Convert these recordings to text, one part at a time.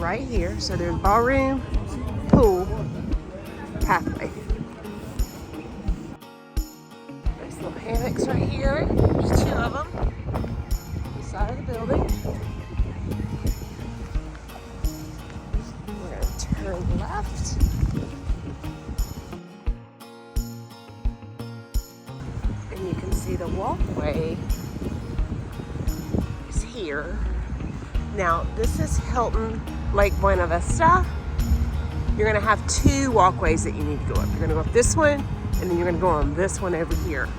right here. So there's ballroom, pool, pathway. Nice little hammocks right here. There's 2 of them on the side of the building. We're gonna turn left. And you can see the walkway is here. Now, this is Hilton Lake Buena Vista. You're gonna have 2 walkways that you need to go up. You're gonna go up this one, and then you're gonna go on this one over here.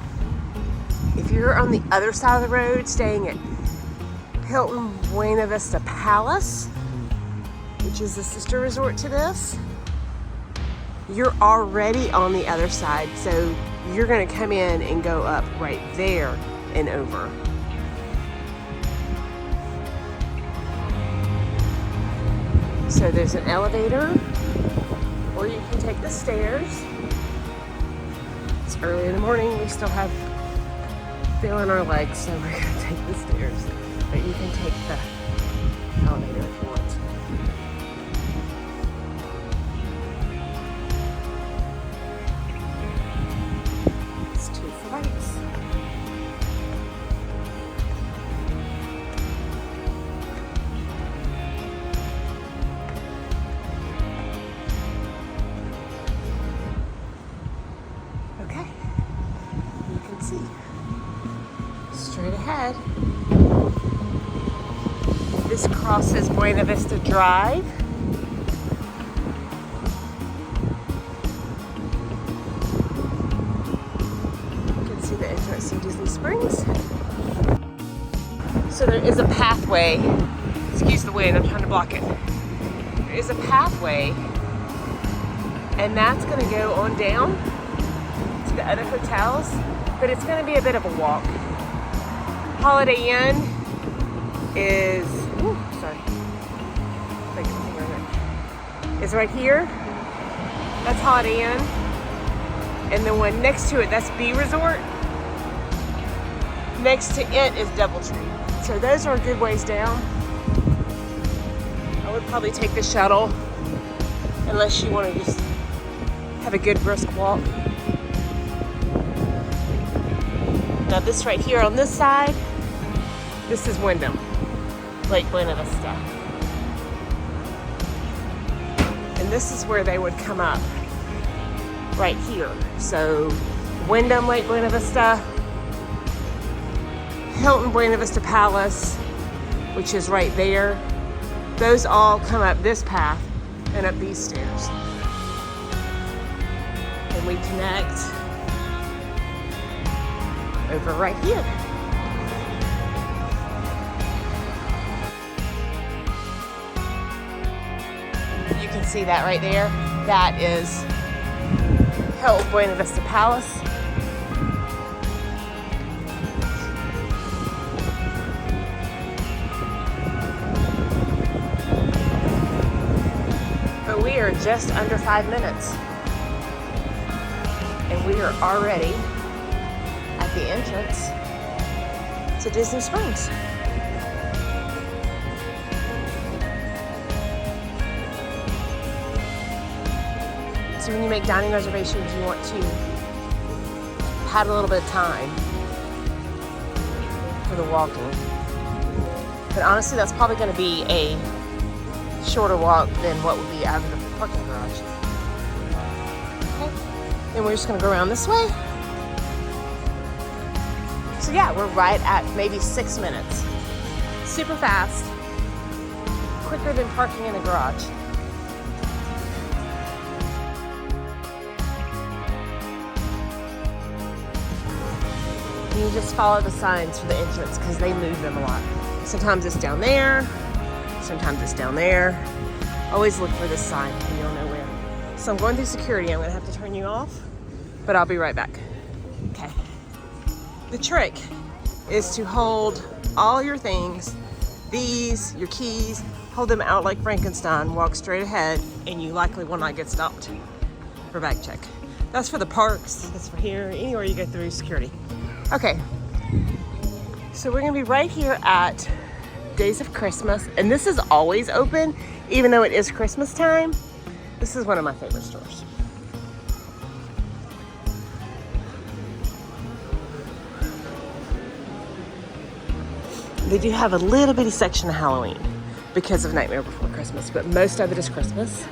If you're on the other side of the road, staying at Hilton Buena Vista Palace, which is the sister resort to this, you're already on the other side, so you're gonna come in and go up right there and over. So there's an elevator, or you can take the stairs. It's early in the morning, we still have feel in our legs, so we're gonna take the stairs. But you can take the elevator if you want. It's 2 flights. Straight ahead. This crosses Buena Vista Drive. You can see the entrance to Disney Springs. So there is a pathway. Excuse the wind, I'm trying to block it. There is a pathway, and that's going to go on down to the other hotels, but it's going to be a bit of a walk. Holiday Inn is, is right here. That's Holiday Inn. And the one next to it, that's B Resort. Next to it is Doubletree. So those are a good ways down. I would probably take the shuttle, unless you want to just have a good brisk walk. Now this right here on this side, this is Wyndham Lake Buena Vista. And this is where they would come up, right here. So Wyndham Lake Buena Vista, Hilton Buena Vista Palace, which is right there. Those all come up this path and up these stairs. And we connect over right here. You can see that right there. That is Hilton Buena Vista Palace. But we are just under 5 minutes. And we are already at the entrance to Disney Springs. So when you make dining reservations, you want to have a little bit of time for the walking. But honestly, that's probably going to be a shorter walk than what would be out of the parking garage. Okay. Then we're just going to go around this way. So yeah, we're right at maybe 6 minutes. Super fast. Quicker than parking in a garage. You just follow the signs for the entrance because they move them a lot. Sometimes it's down there, sometimes it's down there. Always look for this sign and you'll know where. So I'm going through security. I'm gonna have to turn you off, but I'll be right back. Okay. The trick is to hold all your things, these, your keys, hold them out like Frankenstein, walk straight ahead, and you likely will not get stopped for bag check. That's for the parks, that's for here, anywhere you go through security. Okay, so we're gonna be right here at Days of Christmas, and this is always open. Even though it is Christmas time, this is one of my favorite stores. They do have a little bitty section of Halloween because of Nightmare Before Christmas, but most of it is Christmas.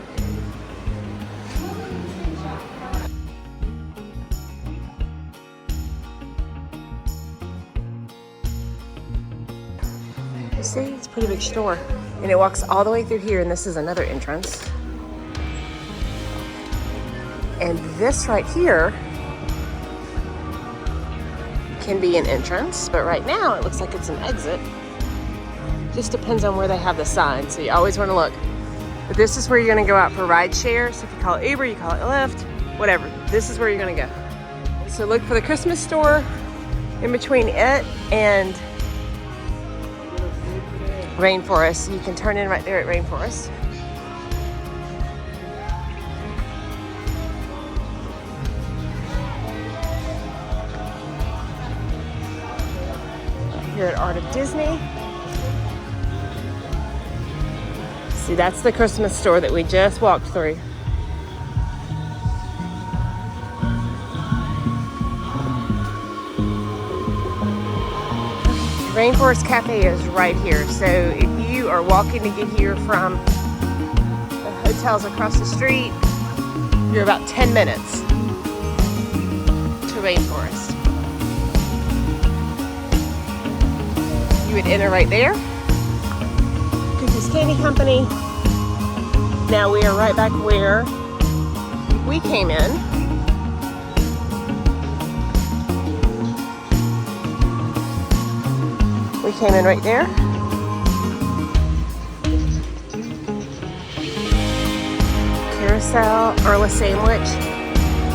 You see, it's a pretty big store. And it walks all the way through here, and this is another entrance. And this right here can be an entrance, but right now it looks like it's an exit. Just depends on where they have the sign, so you always want to look. But this is where you're going to go out for ride share. So if you call it Uber, you call it Lyft, whatever. This is where you're going to go. So look for the Christmas store in between it and Rainforest. You can turn in right there at Rainforest. Here at Art of Disney. See, that's the Christmas store that we just walked through. Rainforest Cafe is right here. So if you are walking to get here from the hotels across the street, you're about 10 minutes to Rainforest. You would enter right there. Cookies Candy Company. Now we are right back where we came in. We came in right there. Carousel, Erla sandwich.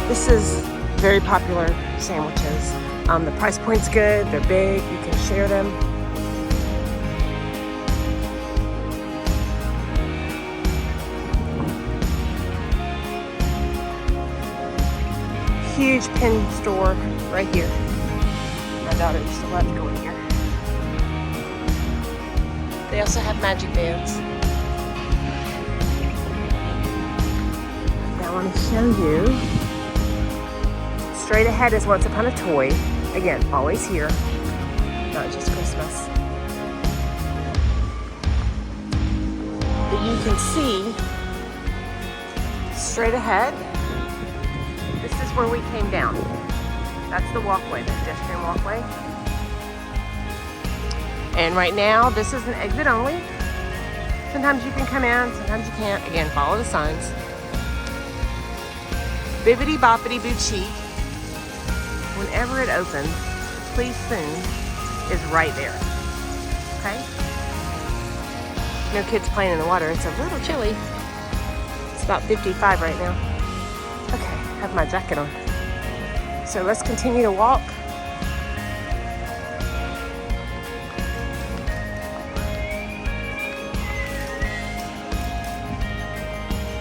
This is very popular sandwiches. The price point's good, they're big, you can share them. Huge pin store right here. My daughter used to love going here. They also have magic bands. Now I want to show you. Straight ahead is Once Upon a Toy. Again, always here, not just Christmas. But you can see straight ahead. This is where we came down. That's the walkway, the pedestrian walkway. And right now, this is an exit only. Sometimes you can come in, sometimes you can't. Again, follow the signs. Bibbidi Boppity Boutique, whenever it opens, Please Soon is right there. Okay? No kids playing in the water. It's a little chilly. It's about 55 right now. Okay, I have my jacket on. So let's continue to walk.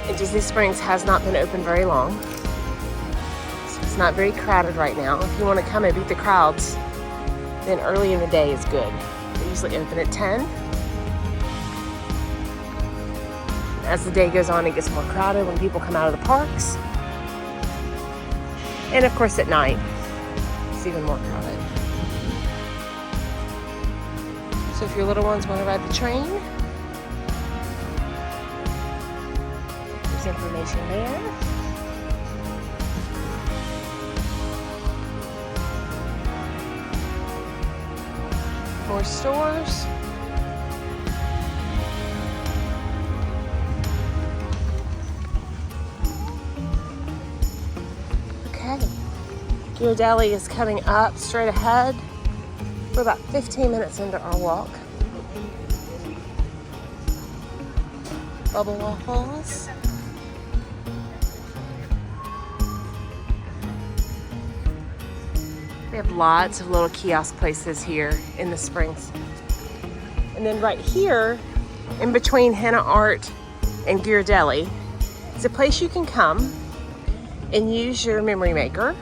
And Disney Springs has not been open very long. So it's not very crowded right now. If you want to come and beat the crowds, then early in the day is good. They usually open at 10. As the day goes on, it gets more crowded when people come out of the parks. And of course at night, it's even more crowded. So if your little ones want to ride the train, there's information there. More stores. Ghirardelli is coming up straight ahead. We're about 15 minutes into our walk. Bubble waffles. We have lots of little kiosk places here in the Springs. And then right here, in between Henna Art and Ghirardelli, is a place you can come and use your memory maker.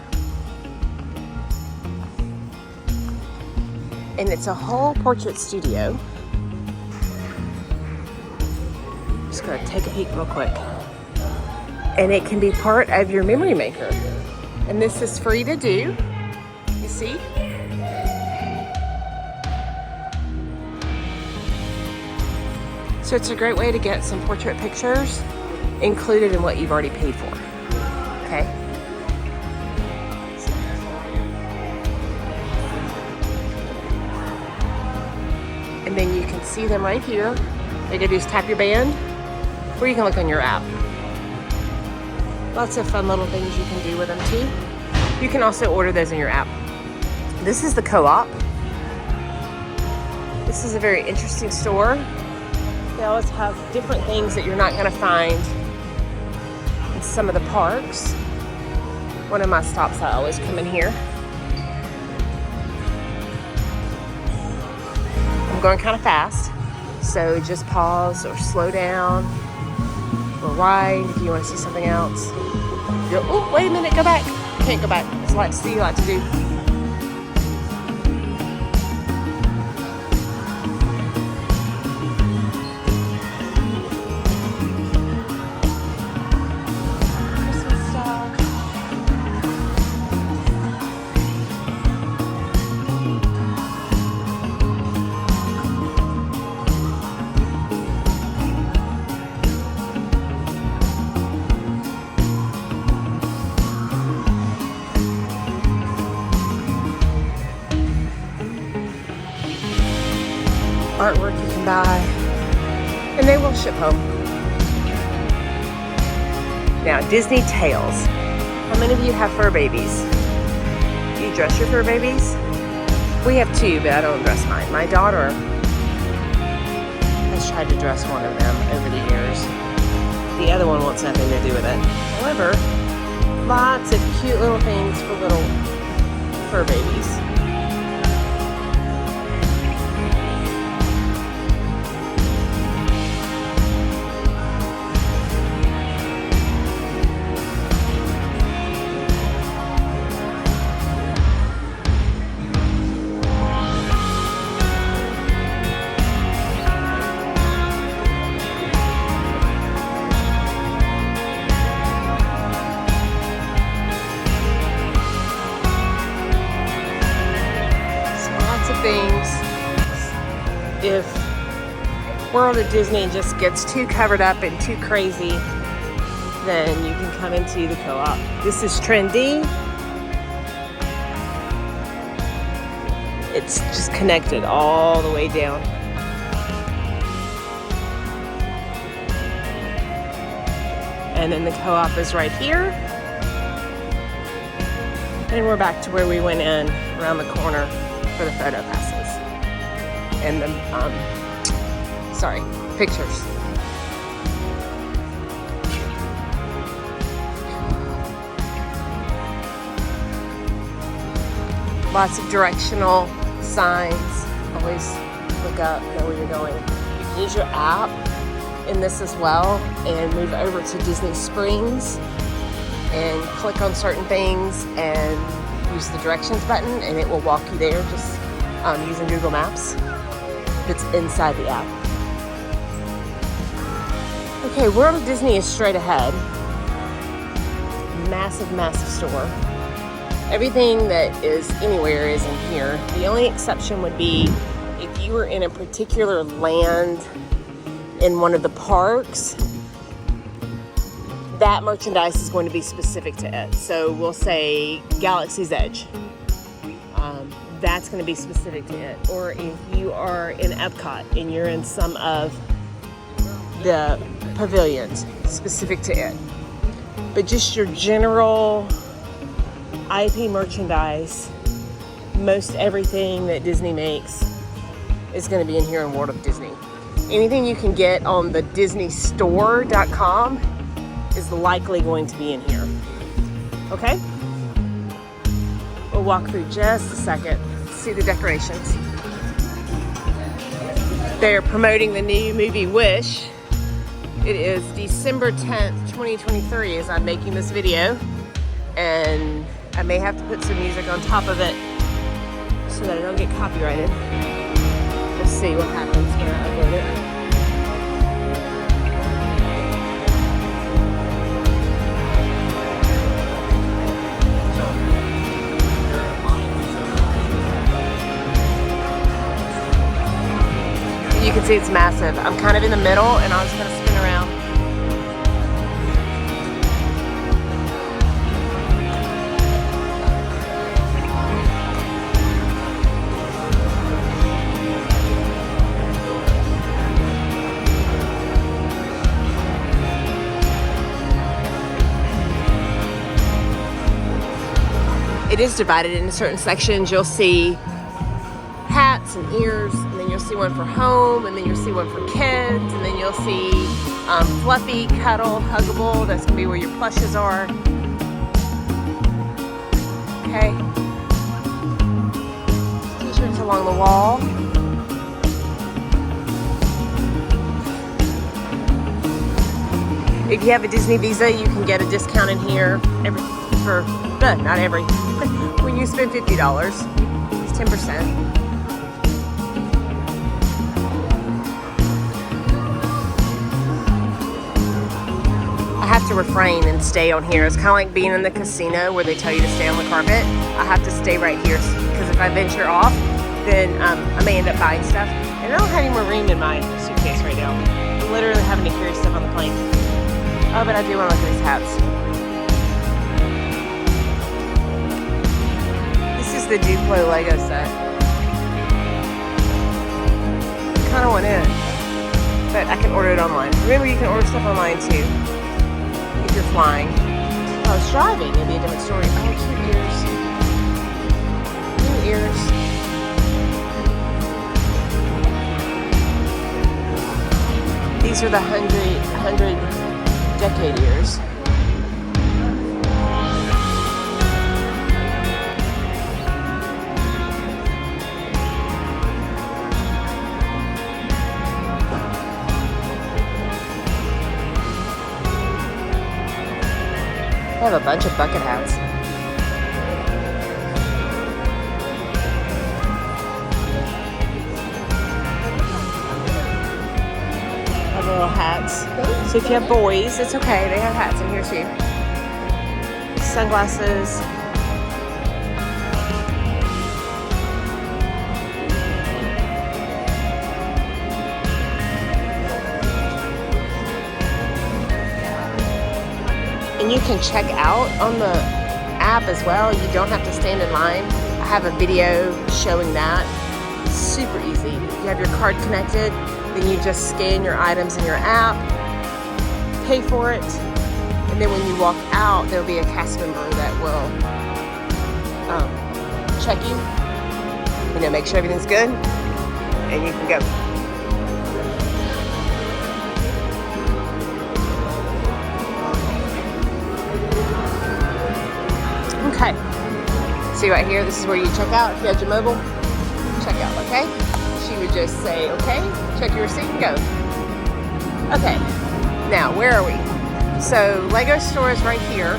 And it's a whole portrait studio. just gonna take a peek real quick. And it can be part of your memory maker. And this is free to do, you see? So it's a great way to get some portrait pictures included in what you've already paid for, okay? And then you can see them right here. All you gotta do is tap your band, or you can look on your app. Lots of fun little things you can do with them too. You can also order those in your app. This is the Co-op. This is a very interesting store. They always have different things that you're not gonna find in some of the parks. One of my stops, I always come in here. I'm going kind of fast, so just pause or slow down or ride if you want to see something else. Oh, wait a minute, go back. Can't go back. There's a lot to see, a lot to do. Artwork you can buy, and they will ship home. Now, Disney Tales. How many of you have fur babies? Do you dress your fur babies? We have two, but I don't dress mine. My daughter has tried to dress one of them over the years. The other one wants nothing to do with it. However, lots of cute little things for little fur babies. Things. If World of Disney just gets too covered up and too crazy, then you can come into the Co-op. This is trendy. It's just connected all the way down. And then the Co-op is right here. And we're back to where we went in around the corner for the photo passes and the pictures. Lots of directional signs. Always look up, know where you're going. You can use your app in this as well and move over to Disney Springs and click on certain things and use the directions button, and it will walk you there just using Google Maps. It's inside the app. Okay, World of Disney is straight ahead. Massive, massive store. Everything that is anywhere is in here. The only exception would be if you were in a particular land in one of the parks, that merchandise is going to be specific to it. So we'll say Galaxy's Edge. That's going to be specific to it. Or if you are in Epcot and you're in some of the pavilions, specific to it. But just your general IP merchandise, most everything that Disney makes is going to be in here in World of Disney. Anything you can get on the DisneyStore.com is likely going to be in here. Okay? We'll walk through just a second, see the decorations. They're promoting the new movie Wish. It is December 10th, 2023 as I'm making this video. And I may have to put some music on top of it so that I don't get copyrighted. We'll see what happens when I upload it. You can see it's massive. I'm kind of in the middle and I'm just gonna spin around. It is divided into certain sections. You'll see hats and ears, and then you'll see one for home, and then you'll see one for kids, and then you'll see fluffy, cuddle, huggable. That's gonna be where your plushes are. Okay. T-shirts along the wall. If you have a Disney Visa, you can get a discount in here not every. When you spend $50, it's 10%. I have to refrain and stay on here. It's kind of like being in the casino where they tell you to stay on the carpet. I have to stay right here because if I venture off, then I may end up buying stuff. And I don't have any more room in my suitcase right now. I'm literally having to carry stuff on the plane. Oh, but I do want to look at these hats. This is the Duplo Lego set. Kind of want it, but I can order it online. Remember, you can order stuff online too if you're flying. I was driving, it'd be a different story. Oh, cute ears. New ears. These are the 100 decade ears. I have a bunch of bucket hats. Have little hats. So if you have boys, it's okay. They have hats in here too. Sunglasses. And you can check out on the app as well. You don't have to stand in line. I have a video showing that. It's super easy. You have your card connected, then you just scan your items in your app, pay for it, and then when you walk out, there'll be a cast member that will check you, make sure everything's good, and you can go. Okay, see right here, this is where you check out. If you had your mobile, check out, okay? She would just say, okay, check your receipt and go. Okay, now where are we? So Lego store is right here.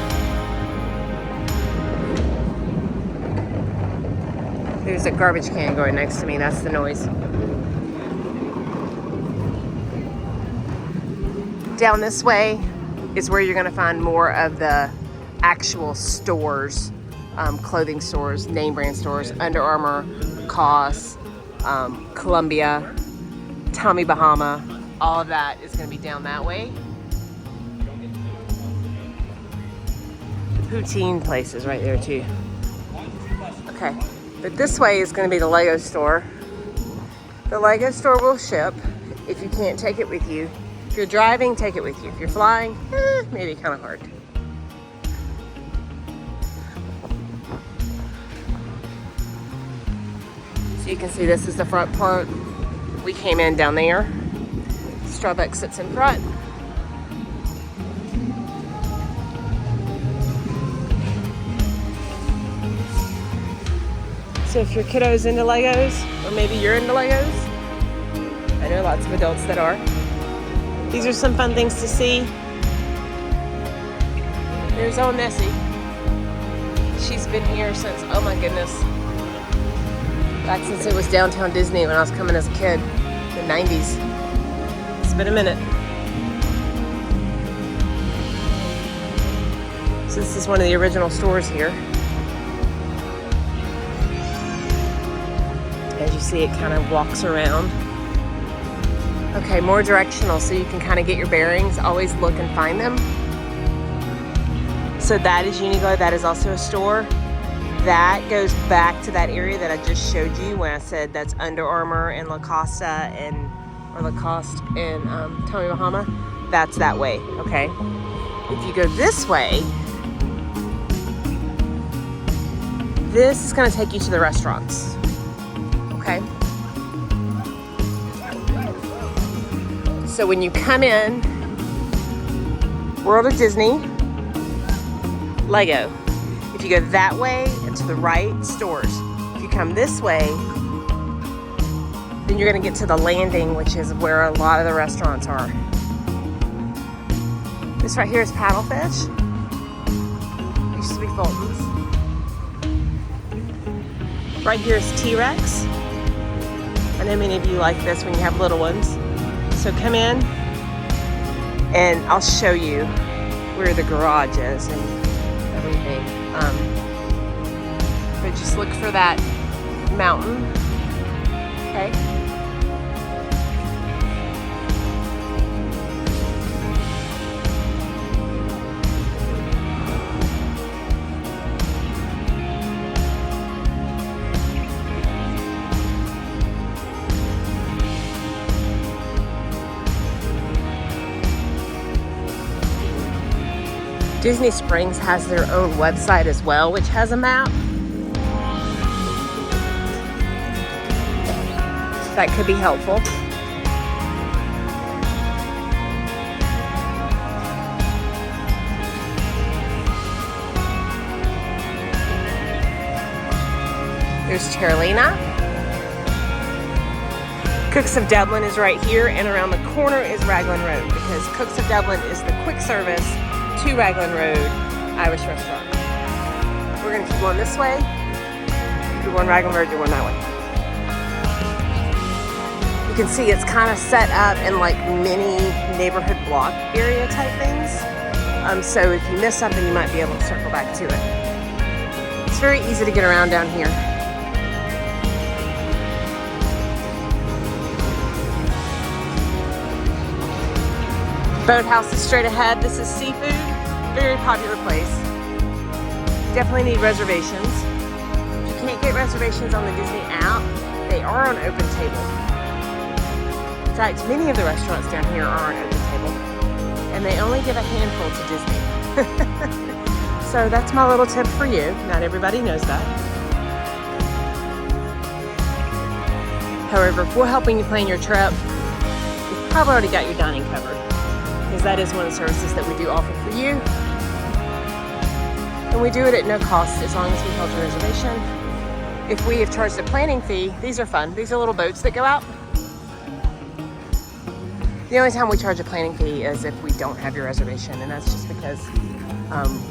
There's a garbage can going next to me, that's the noise. Down this way is where you're gonna find more of the actual stores, clothing stores, name brand stores, Under Armour, COS, Columbia, Tommy Bahama, all of that is going to be down that way. Poutine places right there too. Okay, but this way is going to be the Lego store. The Lego store will ship if you can't take it with you. If you're driving, take it with you. If you're flying, maybe kind of hard. You can see this is the front part. We came in down there. Starbucks sits in front. So if your kiddo's into Legos, or maybe you're into Legos, I know lots of adults that are. These are some fun things to see. There's old Nessie. She's been here since, oh my goodness, back since it was downtown Disney when I was coming as a kid, the 90s. It's been a minute. So this is one of the original stores here. As you see, it kind of walks around. Okay, more directional so you can kind of get your bearings. Always look and find them. So that is Uniqlo. That is also a store. That goes back to that area that I just showed you when I said that's Under Armour and Lacoste and Tommy Bahama. That's that way, okay? If you go this way, this is gonna take you to the restaurants, okay? So when you come in, World of Disney, Lego. If you go that way and to the right, stores. If you come this way, then you're gonna get to the landing, which is where a lot of the restaurants are. This right here is Paddlefish. Used to be Fulton's. Right here is T-Rex. I know many of you like this when you have little ones. So come in and I'll show you where the garage is and everything. But just look for that mountain, okay? Disney Springs has their own website as well, which has a map. That could be helpful. There's Terralina. Cooks of Dublin is right here, and around the corner is Raglan Road, because Cooks of Dublin is the quick service to Raglan Road Irish restaurant. We're gonna keep going this way. If you're going Raglan Road, you're going that way. You can see it's kind of set up in like mini neighborhood block area type things. So if you miss something, you might be able to circle back to it. It's very easy to get around down here. Boathouse is straight ahead. This is seafood, very popular place. Definitely need reservations. If you can't get reservations on the Disney app, they are on Open Table. In fact, many of the restaurants down here are on Open Table, and they only give a handful to Disney. So that's my little tip for you. Not everybody knows that. However, if we're helping you plan your trip, you've probably already got your dining covered, because that is one of the services that we do offer for you. And we do it at no cost as long as we held your reservation. If we have charged a planning fee, these are fun. These are little boats that go out. The only time we charge a planning fee is if we don't have your reservation, and that's just because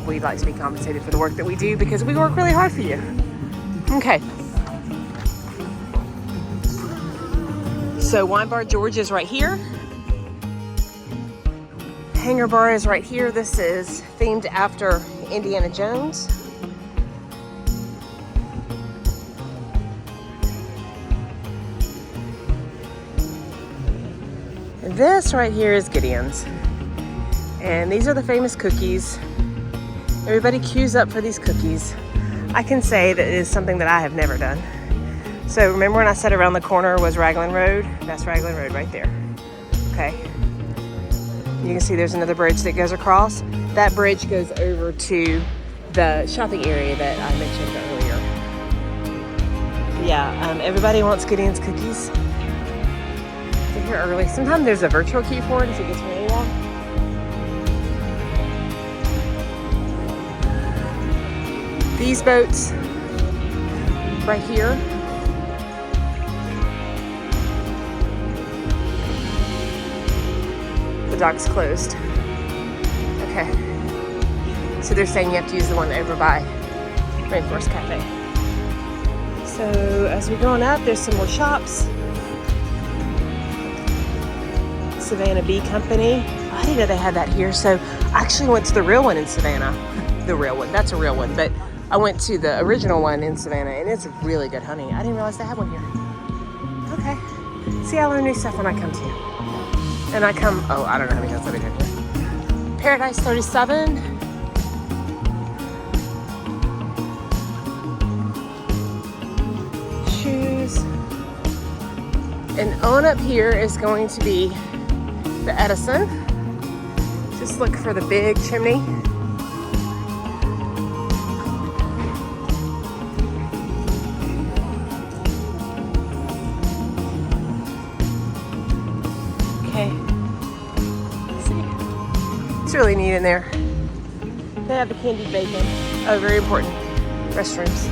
we'd like to be compensated for the work that we do, because we work really hard for you. Okay. So Wine Bar George is right here. Hangar Bar is right here. This is themed after Indiana Jones. And this right here is Gideon's. And these are the famous cookies. Everybody queues up for these cookies. I can say that it is something that I have never done. So remember when I said around the corner was Raglan Road? That's Raglan Road right there. Okay. You can see there's another bridge that goes across. That bridge goes over to the shopping area that I mentioned earlier. Yeah, everybody wants Gideon's cookies. Get here early. Sometimes there's a virtual queue for it if it gets really long. These boats right here. The dock's closed. Okay. So they're saying you have to use the one over by Rainforest Cafe. So as we're going up, there's some more shops. Savannah Bee Company. I didn't know they had that here. So I actually went to the real one in Savannah. The real one. That's a real one. But I went to the original one in Savannah, and it's really good honey. I didn't realize they had one here. Okay. See, I learn new stuff when I come to you. And I come, oh, I don't know how many times I've been here. Paradise 37. Shoes. And on up here is going to be the Edison. Just look for the big chimney. Okay. See, it's really neat in there. They have the candied bacon. Oh, very important. Restrooms.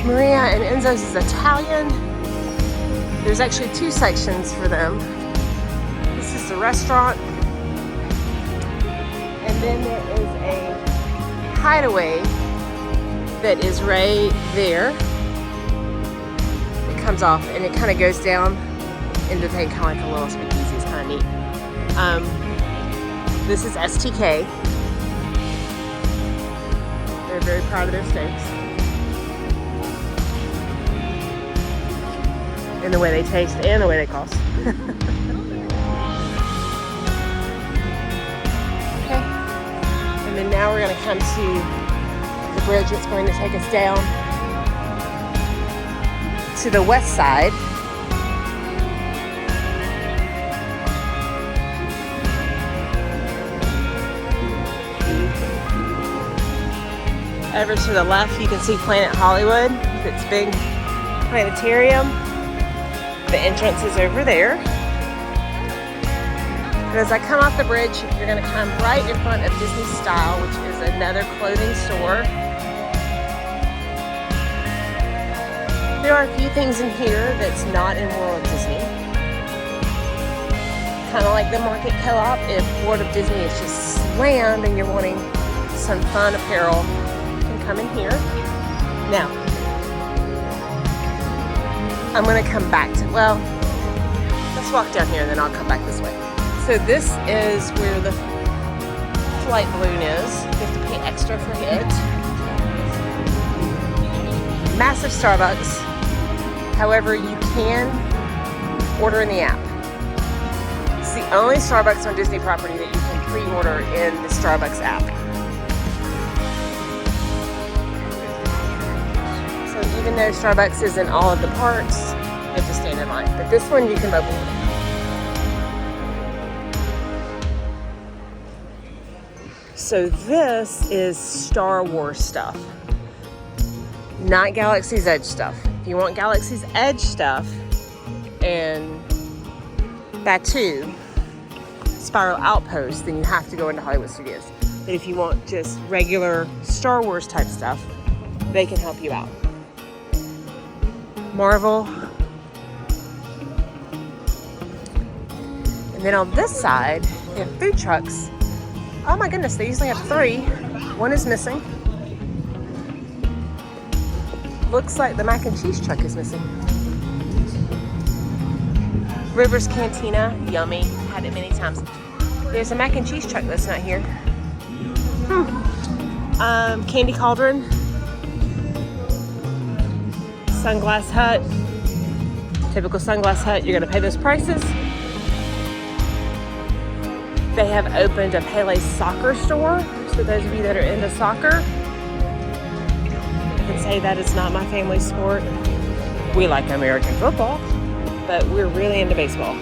Maria and Enzo's is Italian. There's actually two sections for them. This is the restaurant. And then there is a hideaway that is right there. It comes off and it kind of goes down into the thing, kind of like a little speakeasy. It's kind of neat. This is STK. They're very proud of their steaks and the way they taste and the way they cost. Okay. And then now we're going to come to the bridge that's going to take us down to the west side. Over to the left, you can see Planet Hollywood, its big planetarium. The entrance is over there. And as I come off the bridge, you're going to come right in front of Disney Style, which is another clothing store. There are a few things in here that's not in World of Disney. Kind of like the Market Co-op. If World of Disney is just slammed and you're wanting some fun apparel, come in here. Now, I'm going to come back to, well, let's walk down here and then I'll come back this way. So this is where the flight balloon is. You have to pay extra for it. Massive Starbucks. However, you can order in the app. It's the only Starbucks on Disney property that you can pre-order in the Starbucks app. Even though Starbucks is in all of the parks, you have to stand in line. But this one you can mobile order. So this is Star Wars stuff, not Galaxy's Edge stuff. If you want Galaxy's Edge stuff and Batuu, Spiral Outpost, then you have to go into Hollywood Studios. But if you want just regular Star Wars type stuff, they can help you out. Marvel. And then on this side, they have food trucks. Oh my goodness, they usually have 3. One is missing. Looks like the mac and cheese truck is missing. River's Cantina, yummy. Had it many times. There's a mac and cheese truck that's not here. Candy Cauldron. Sunglass Hut. Typical Sunglass Hut, you're gonna pay those prices. They have opened a Pele soccer store. So those of you that are into soccer, I can say that is not my family sport. We like American football, but we're really into baseball.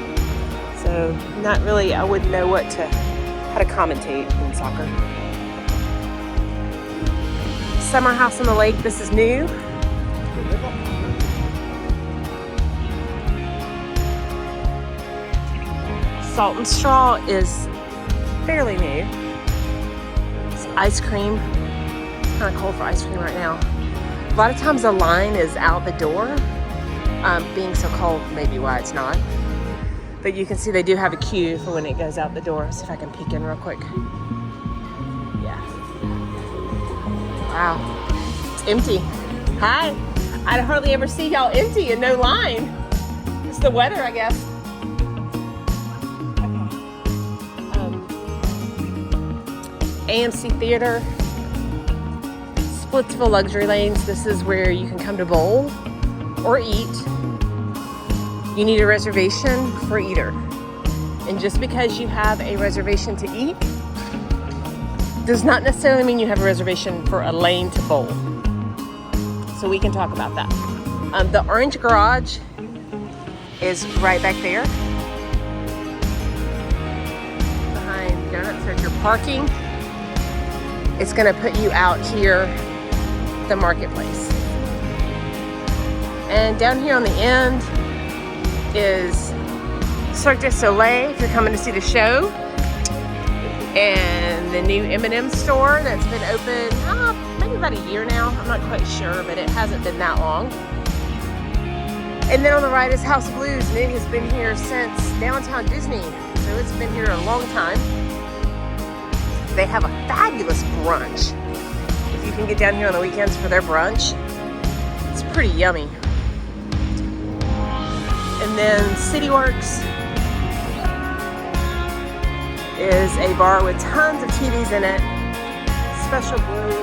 So not really, I wouldn't know how to commentate in soccer. Summer House on the Lake, this is new. Salt and Straw is fairly new. It's ice cream. It's kind of cold for ice cream right now. A lot of times the line is out the door. Being so cold, maybe why it's not. But you can see they do have a queue for when it goes out the door. See if I can peek in real quick. Yeah. Wow. It's empty. Hi. I hardly ever see y'all empty and no line. It's the weather, I guess. AMC Theater. Splitsville Luxury Lanes. This is where you can come to bowl. or eat, you need a reservation for either. And just because you have a reservation to eat does not necessarily mean you have a reservation for a lane to bowl. So we can talk about that. The orange garage is right back there behind Donuts. So if you're parking, it's going to put you out here, the marketplace. And down here on the end is Cirque du Soleil if you're coming to see the show, and the new M&M store that's been open maybe about a year now. I'm not quite sure, but it hasn't been that long. And then on the right is House of Blues, and it has been here since Downtown Disney, so it's been here a long time. They have a fabulous brunch. If you can get down here on the weekends for their brunch, it's pretty yummy. And then CityWorks is a bar with tons of TVs in it. Special Blues.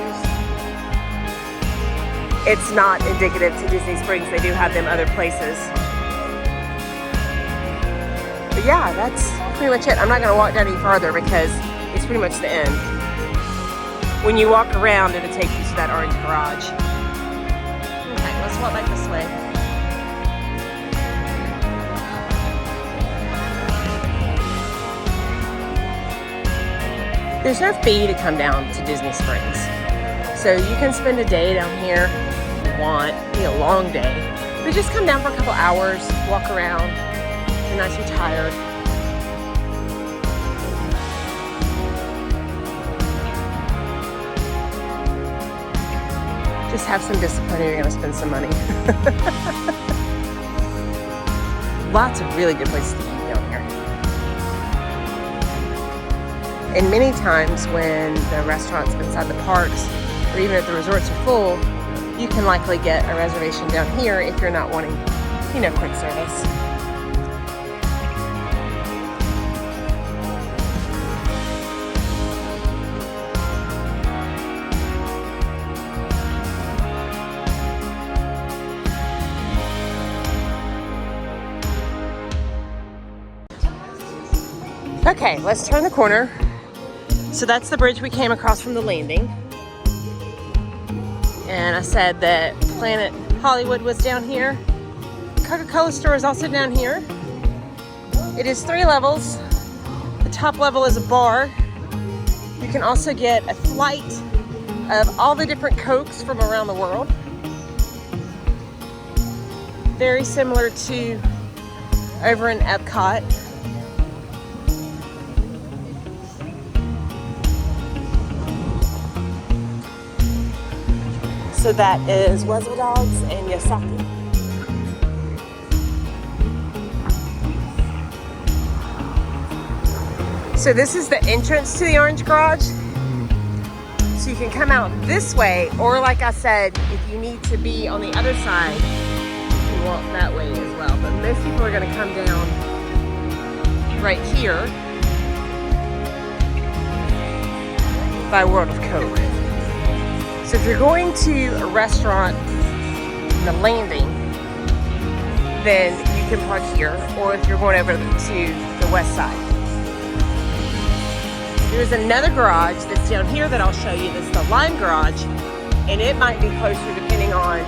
It's not indicative to Disney Springs. They do have them other places. But yeah, that's pretty much it. I'm not going to walk down any farther because it's pretty much the end. When you walk around, it'll take you to that orange garage. Okay, let's walk back this way. There's no fee to come down to Disney Springs. So you can spend a day down here if you want, be a long day. But just come down for a couple hours, walk around, be nice and tired. Just have some discipline or you're gonna spend some money. Lots of really good places to eat down here. And many times when the restaurants inside the parks or even if the resorts are full, you can likely get a reservation down here if you're not wanting, quick service. Okay, let's turn the corner. So that's the bridge we came across from the landing. And I said that Planet Hollywood was down here. Coca-Cola store is also down here. It is 3 levels. The top level is a bar. You can also get a flight of all the different Cokes from around the world. Very similar to over in Epcot. So that is Wuzzle Dogs and Yosaki. So this is the entrance to the orange garage. So you can come out this way, or like I said, if you need to be on the other side, you can walk that way as well. But most people are gonna come down right here by World of Coke. So if you're going to a restaurant in the landing, then you can park here, or if you're going over to the west side. There's another garage that's down here that I'll show you. That's the Lime Garage, and it might be closer depending on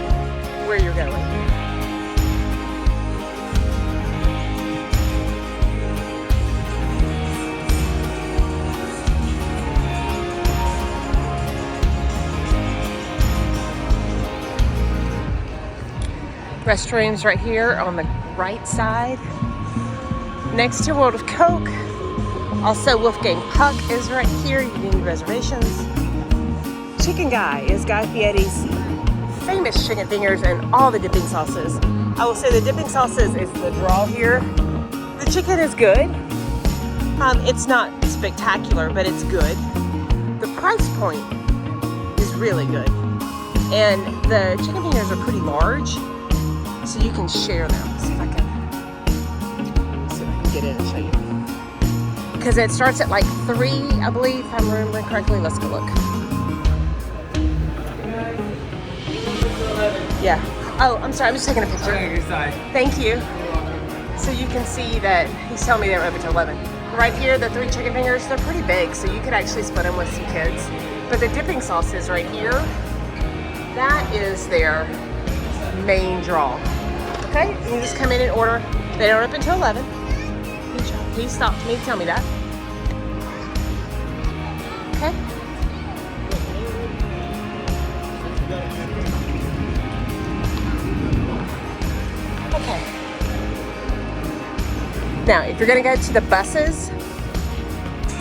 where you're going. Restrooms right here on the right side, next to World of Coke. Also, Wolfgang Puck is right here. You need reservations. Chicken Guy is Guy Fieri's famous chicken fingers and all the dipping sauces. I will say the dipping sauces is the draw here. The chicken is good. It's not spectacular, but it's good. The price point is really good. And the chicken fingers are pretty large, so you can share them. Let's see if I can get in and show you. Because it starts at like 3, I believe, if I'm remembering correctly. Let's go look. Yeah. Oh, I'm sorry, I'm just taking a picture. Okay, your side. Thank you. So you can see that he's telling me they're open to 11. Right here, the 3 chicken fingers, they're pretty big, so you could actually split them with some kids. But the dipping sauce is right here. That is their main draw. Okay, you just come in and order. They don't open till 11. He stopped me to tell me that. Okay. Okay. Now, if you're gonna go to the buses,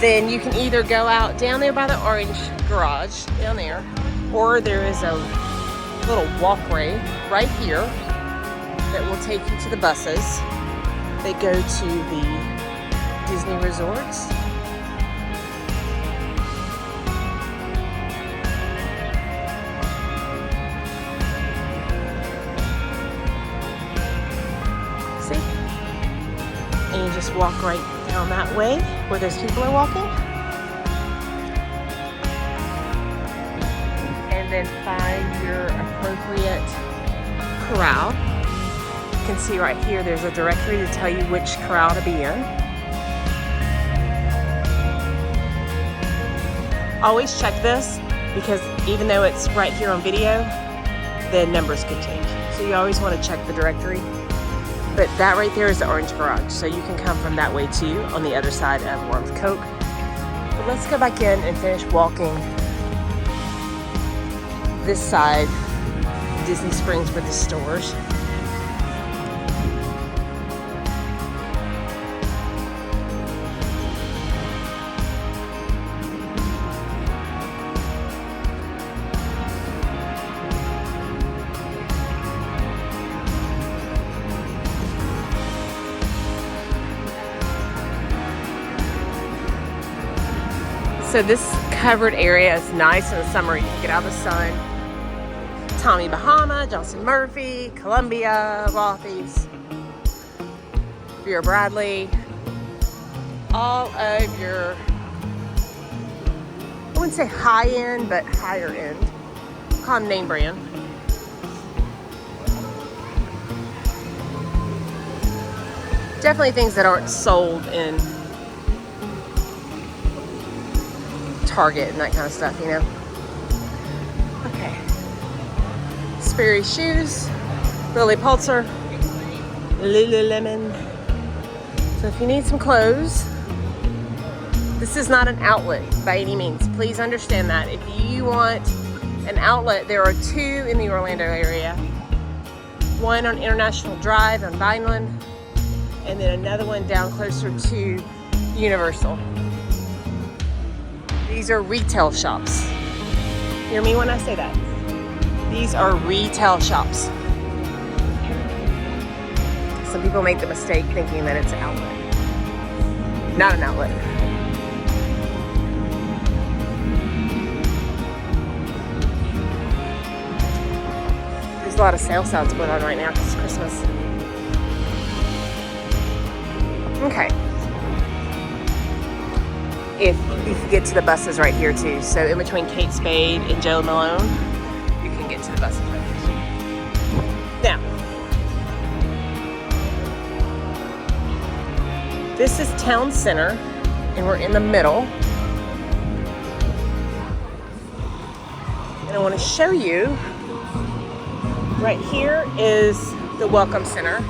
then you can either go out down there by the orange garage, down there, or there is a little walkway right here that will take you to the buses. They go to the Disney resorts. See? And you just walk right down that way where those people are walking. And then find your appropriate corral. You can see right here there's a directory to tell you which corral to be in. Always check this, because even though it's right here on video, the numbers could change. So you always want to check the directory. But that right there is the orange garage, so you can come from that way too, on the other side of Warmth Coke. But let's go back in and finish walking this side, Disney Springs, with the stores. So this covered area is nice in the summer. You can get out of the sun. Tommy Bahama, Johnson Murphy, Columbia, Rothy's, Vera Bradley. All of your, I wouldn't say high end, but higher end. Call them name brand. Definitely things that aren't sold in Target and that kind of stuff, you know. Okay. Sperry shoes, Lily Pulitzer, Lululemon. So if you need some clothes, this is not an outlet by any means. Please understand that. If you want an outlet, there are 2 in the Orlando area. One on International Drive on Vineland, and then another one down closer to Universal. These are retail shops. Hear me when I say that. These are retail shops. Some people make the mistake thinking that it's an outlet. Not an outlet. There's a lot of sale signs going on right now because it's Christmas. Okay. If you can get to the buses right here too. So in between Kate Spade and Joe Malone, you can get to the buses right here. Now, this is Town Center, and we're in the middle. And I want to show you, right here is the Welcome Center,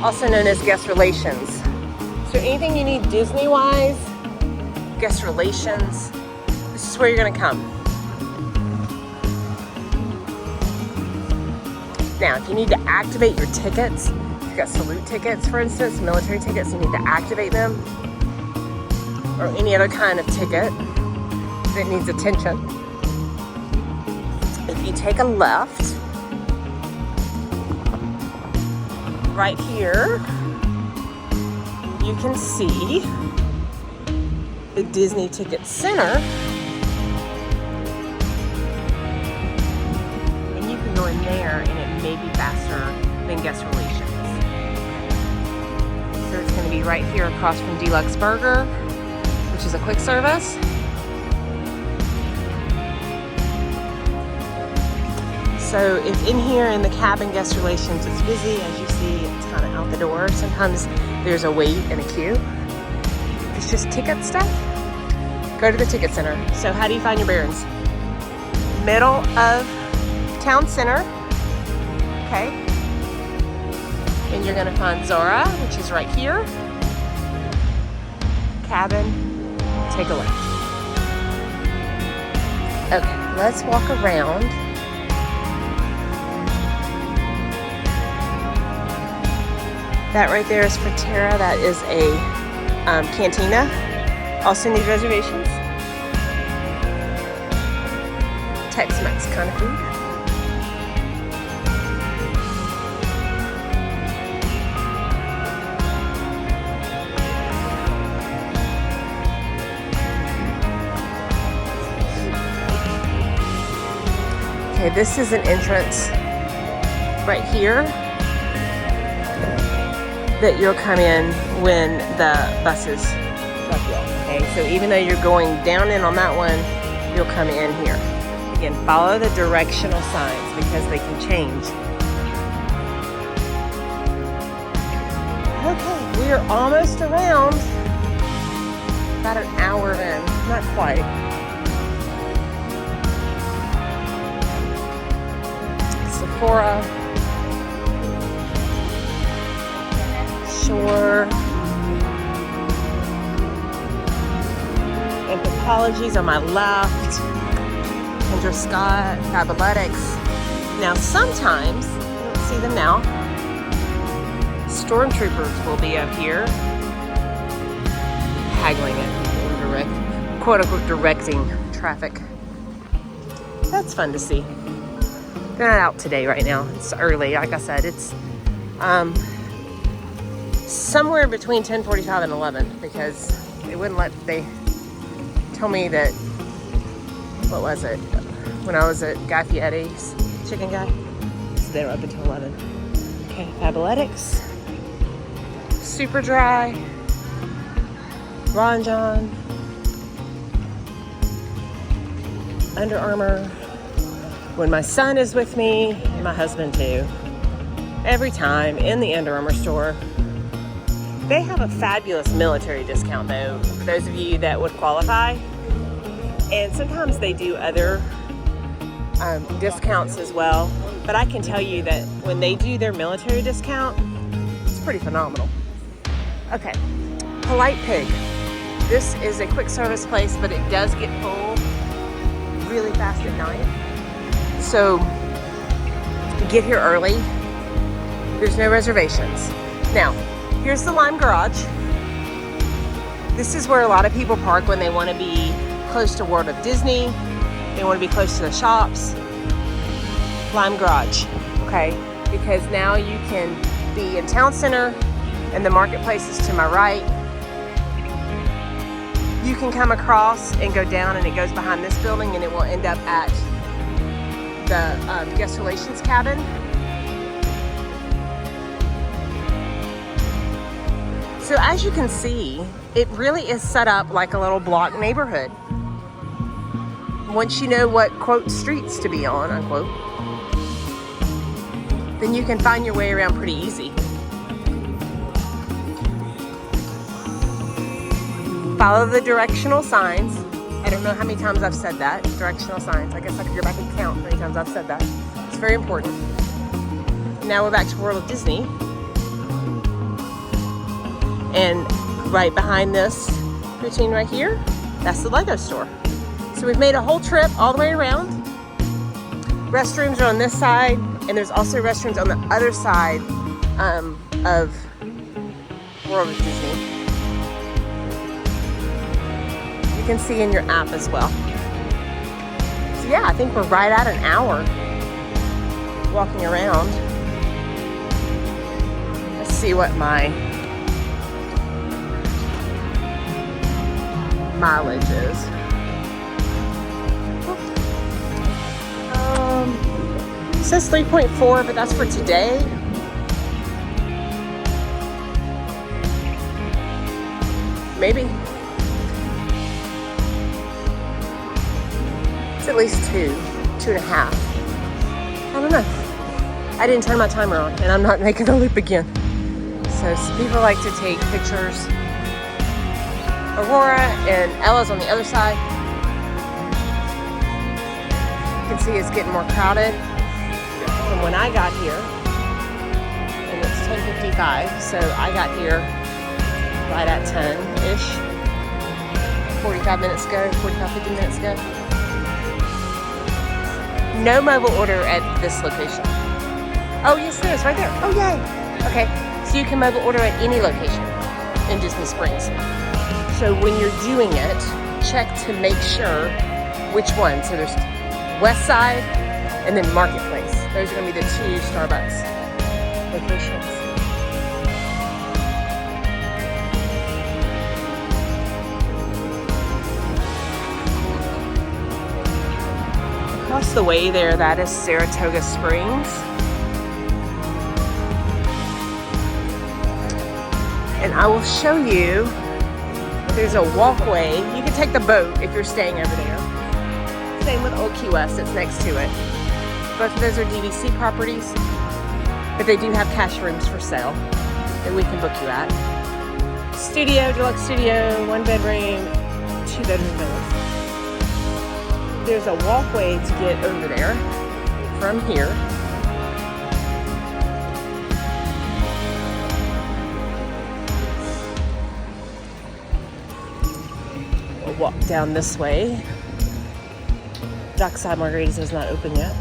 also known as Guest Relations. So anything you need Disney-wise, guest relations, this is where you're gonna come. Now, if you need to activate your tickets, if you've got salute tickets, for instance, military tickets, you need to activate them, or any other kind of ticket that needs attention. If you take a left, right here, you can see the Disney Ticket Center, and you can go in there and it may be faster than guest relations. So it's going to be right here across from Deluxe Burger, which is a quick service. So if in here in the cabin guest relations it's busy, as you see, it's kind of out the door. Sometimes there's a wait and a queue. If it's just ticket stuff, go to the ticket center. So how do you find your bearings? Middle of town center, okay? And you're gonna find Zara, which is right here. Cabin, take a left. Okay, let's walk around. That right there is Frontera. That is a cantina. Also need reservations. Tex-Mex kind of food. Okay, this is an entrance right here that you'll come in when the buses drop you off. Okay, so even though you're going down in on that one, you'll come in here. Again, follow the directional signs because they can change. Okay, we are almost around. About an hour in, not quite. Sephora, Shore, Anthropology's on my left, Kendra Scott, Fabletics. Now sometimes, you don't see them now, stormtroopers will be up here, haggling at people and quote unquote directing traffic. That's fun to see. They're not out today right now. It's early, like I said. It's somewhere between 10:45 and 11 because they wouldn't let, they told me that, what was it, when I was at Guy Fieri's Chicken Guy, so they were up until 11. Okay, Fabletics, Super Dry, Ron John, Under Armour. When my son is with me, and my husband too, every time in the Under Armour store. They have a fabulous military discount though, for those of you that would qualify. And sometimes they do other discounts as well. But I can tell you that when they do their military discount, it's pretty phenomenal. Okay, Polite Pig. This is a quick service place, but it does get full really fast at night. So get here early. There's no reservations. Now, here's the Lime Garage. This is where a lot of people park when they want to be close to World of Disney. They want to be close to the shops. Lime Garage, okay? Because now you can be in Town Center and the marketplace is to my right. You can come across and go down and it goes behind this building and it will end up at the guest relations cabin. So as you can see, it really is set up like a little block neighborhood. Once you know what, quote, streets to be on, unquote, then you can find your way around pretty easy. Follow the directional signs. I don't know how many times I've said that, directional signs. I guess I could go back and count how many times I've said that. It's very important. Now we're back to World of Disney. And right behind this routine right here, that's the Lego store. So we've made a whole trip all the way around. Restrooms are on this side, and there's also restrooms on the other side of World of Disney. You can see in your app as well. So yeah, I think we're right at an hour walking around. Let's see what my mileage is. It says 3.4, but that's for today. Maybe. It's at least 2.5. I don't know. I didn't turn my timer on, and I'm not making a loop again. So some people like to take pictures. Aurora and Ella's on the other side. You can see it's getting more crowded from when I got here. And it's 10:55, so I got here right at 10-ish. 45 minutes ago, 50 minutes ago. No mobile order at this location. Oh, yes, there is, right there. Oh, yay. Okay, so you can mobile order at any location in Disney Springs. So when you're doing it, check to make sure which one. So there's West Side and then Marketplace. Those are going to be the two Starbucks locations. Across the way there, that is Saratoga Springs. And I will show you, there's a walkway. You can take the boat if you're staying over there. Same with Old Key West, it's next to it. Both of those are DVC properties, but they do have cash rooms for sale that we can book you at. Studio, deluxe studio, 1 bedroom, 2 bedroom villas. There's a walkway to get over there from here. We'll walk down this way. Dockside Margaritas is not open yet.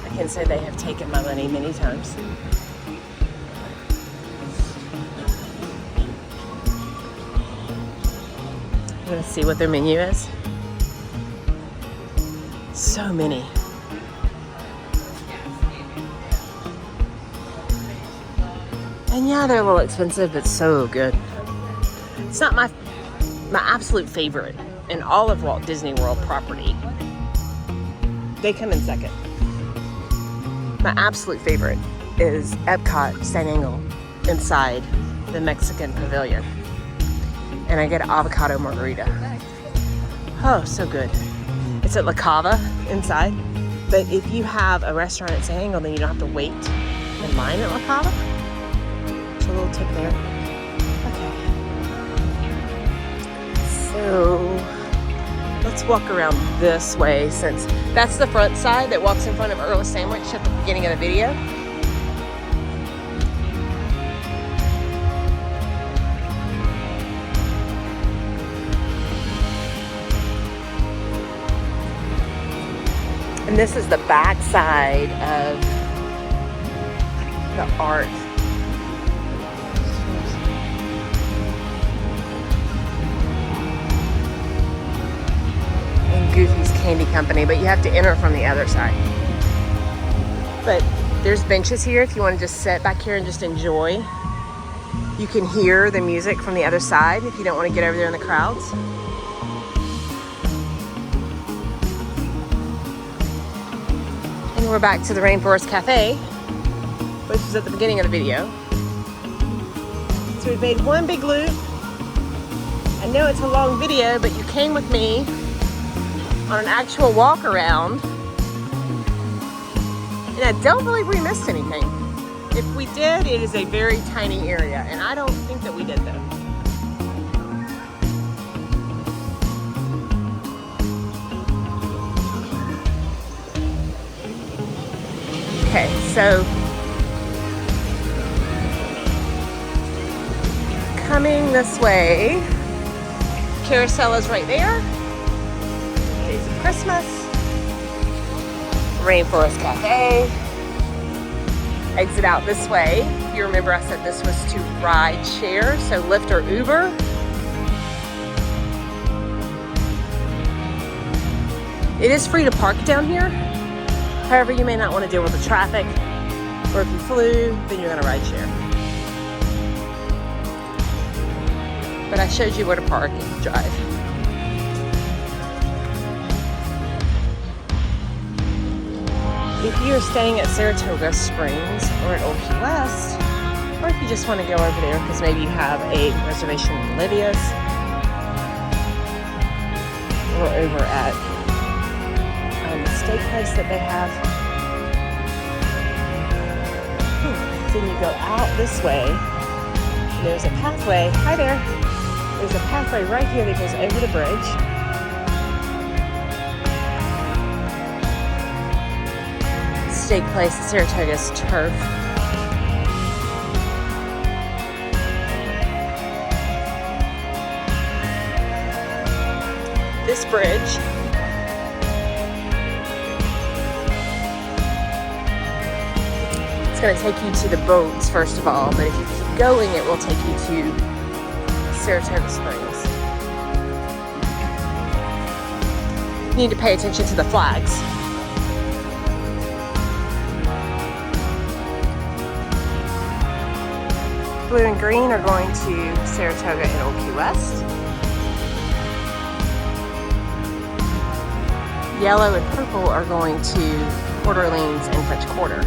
I can say they have taken my money many times. I'm gonna see what their menu is. So many. And yeah, they're a little expensive, but so good. It's not my absolute favorite in all of Walt Disney World property. They come in second. My absolute favorite is Epcot St. Angle inside the Mexican Pavilion. And I get an avocado margarita. Oh, so good. It's at La Cava inside. But if you have a restaurant at St. Angle, then you don't have to wait in line at La Cava. It's a little tip there. Okay. So let's walk around this way, since that's the front side that walks in front of Earl's Sandwich at the beginning of the video. And this is the back side of the art. Goofy's Candy Company, but you have to enter from the other side. But there's benches here if you want to just sit back here and just enjoy. You can hear the music from the other side if you don't want to get over there in the crowds. And we're back to the Rainforest Cafe, which was at the beginning of the video. So we've made one big loop. I know it's a long video, but you came with me on an actual walk around, and I don't believe we missed anything. If we did, it is a very tiny area, and I don't think that we did though. Okay, so coming this way, Carousel is right there. Christmas, Rainforest Cafe. Exit out this way. If you remember, I said this was to ride share, so Lyft or Uber. It is free to park down here. However, you may not want to deal with the traffic, or if you flew, then you're going to ride share. But I showed you where to park and drive. If you're staying at Saratoga Springs or at Old Key West, or if you just want to go over there because maybe you have a reservation in Lydia's, or over at the steak place that they have, Then you go out this way. And there's a pathway. Hi there. There's a pathway right here that goes over the bridge. Stake Place, Saratoga's turf. This bridge going to take you to the boats first of all, but if you keep going it will take you to Saratoga Springs. You need to pay attention to the flags. Blue and green are going to Saratoga and Old Key West. Yellow and purple are going to Port Orleans and French Quarter.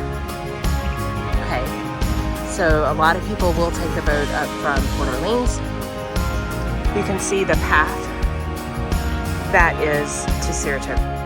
So a lot of people will take the boat up from Port Orleans. You can see the path that is to Saratoga.